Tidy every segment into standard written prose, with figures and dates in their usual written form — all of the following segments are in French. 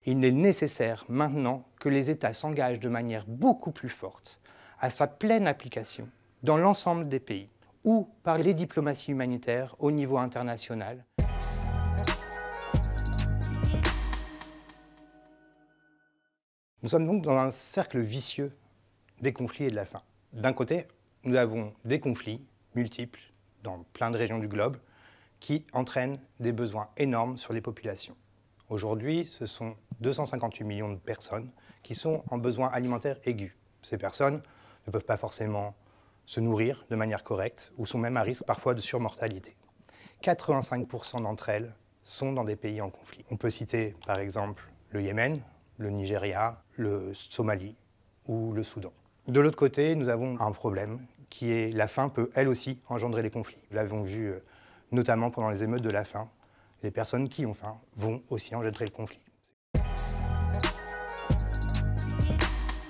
Il est nécessaire maintenant que les États s'engagent de manière beaucoup plus forte à sa pleine application dans l'ensemble des pays ou par les diplomaties humanitaires au niveau international. Nous sommes donc dans un cercle vicieux des conflits et de la faim. D'un côté, nous avons des conflits multiples dans plein de régions du globe qui entraînent des besoins énormes sur les populations. Aujourd'hui, ce sont 258 millions de personnes qui sont en besoin alimentaire aigu. Ces personnes ne peuvent pas forcément se nourrir de manière correcte ou sont même à risque parfois de surmortalité. 85% d'entre elles sont dans des pays en conflit. On peut citer par exemple le Yémen, le Nigeria, le Somalie ou le Soudan. De l'autre côté, nous avons un problème qui est la faim peut elle aussi engendrer les conflits. Nous l'avons vu notamment pendant les émeutes de la faim. Les personnes qui ont faim vont aussi engendrer le conflit.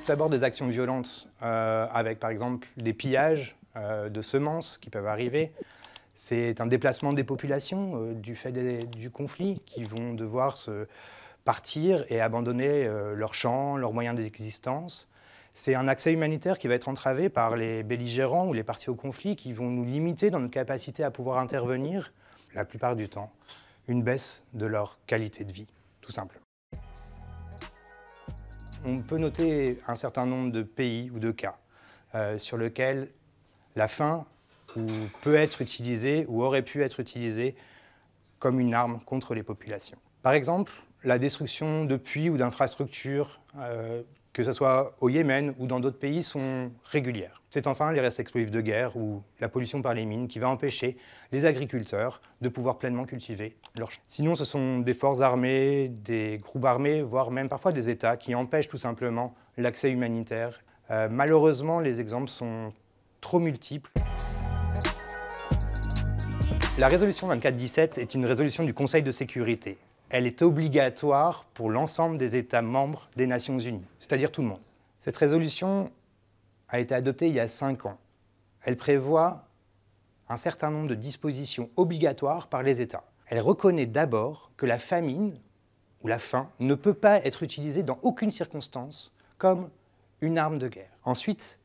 D'abord des actions violentes avec par exemple des pillages de semences qui peuvent arriver. C'est un déplacement des populations du fait du conflit qui vont devoir se partir et abandonner leurs champs, leurs moyens d'existence. C'est un accès humanitaire qui va être entravé par les belligérants ou les parties au conflit qui vont nous limiter dans notre capacité à pouvoir intervenir, la plupart du temps, une baisse de leur qualité de vie, tout simplement. On peut noter un certain nombre de pays ou de cas sur lesquels la faim peut être utilisée ou aurait pu être utilisée comme une arme contre les populations. Par exemple, la destruction de puits ou d'infrastructures, que ce soit au Yémen ou dans d'autres pays, sont régulières. C'est enfin les restes explosifs de guerre ou la pollution par les mines qui va empêcher les agriculteurs de pouvoir pleinement cultiver leurs champs. Sinon, ce sont des forces armées, des groupes armés, voire même parfois des États qui empêchent tout simplement l'accès humanitaire. Malheureusement, les exemples sont trop multiples. La résolution 2417 est une résolution du Conseil de sécurité. Elle est obligatoire pour l'ensemble des États membres des Nations Unies, c'est-à-dire tout le monde. Cette résolution a été adoptée il y a 5 ans. Elle prévoit un certain nombre de dispositions obligatoires par les États. Elle reconnaît d'abord que la famine ou la faim ne peut pas être utilisée dans aucune circonstance comme une arme de guerre. Ensuite,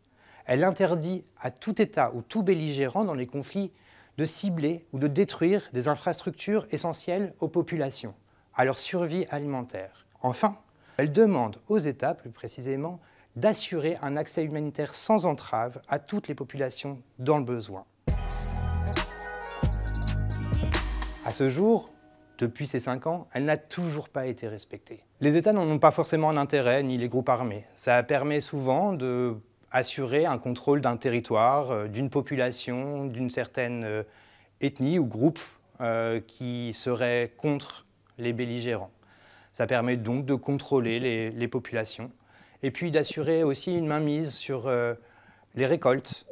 elle interdit à tout État ou tout belligérant dans les conflits de cibler ou de détruire des infrastructures essentielles aux populations, à leur survie alimentaire. Enfin, elle demande aux États, plus précisément, d'assurer un accès humanitaire sans entrave à toutes les populations dans le besoin. À ce jour, depuis ces 5 ans, elle n'a toujours pas été respectée. Les États n'en ont pas forcément un intérêt, ni les groupes armés. Ça permet souvent d'assurer un contrôle d'un territoire, d'une population, d'une certaine ethnie ou groupe qui serait contre les belligérants. Ça permet donc de contrôler les populations et puis d'assurer aussi une mainmise sur les récoltes,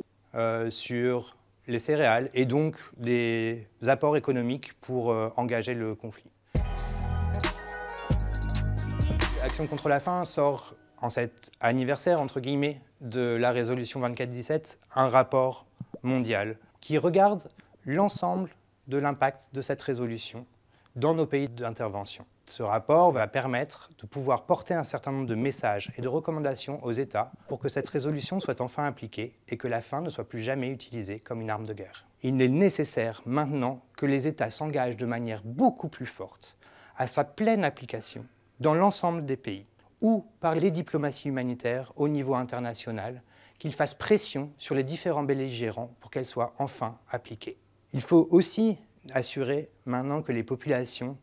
sur les céréales et donc des apports économiques pour engager le conflit. Action contre la faim sort en cet anniversaire, entre guillemets, de la résolution 2417, un rapport mondial qui regarde l'ensemble de l'impact de cette résolution dans nos pays d'intervention. Ce rapport va permettre de pouvoir porter un certain nombre de messages et de recommandations aux États pour que cette résolution soit enfin appliquée et que la faim ne soit plus jamais utilisée comme une arme de guerre. Il est nécessaire maintenant que les États s'engagent de manière beaucoup plus forte à sa pleine application dans l'ensemble des pays ou par les diplomaties humanitaires au niveau international, qu'ils fassent pression sur les différents belligérants pour qu'elles soient enfin appliquées. Il faut aussi assurer maintenant que les populations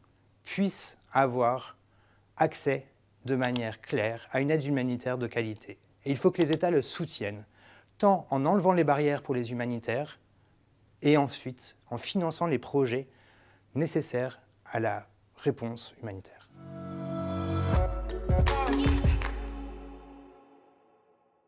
puissent avoir accès de manière claire à une aide humanitaire de qualité. Et il faut que les États le soutiennent, tant en enlevant les barrières pour les humanitaires et ensuite en finançant les projets nécessaires à la réponse humanitaire.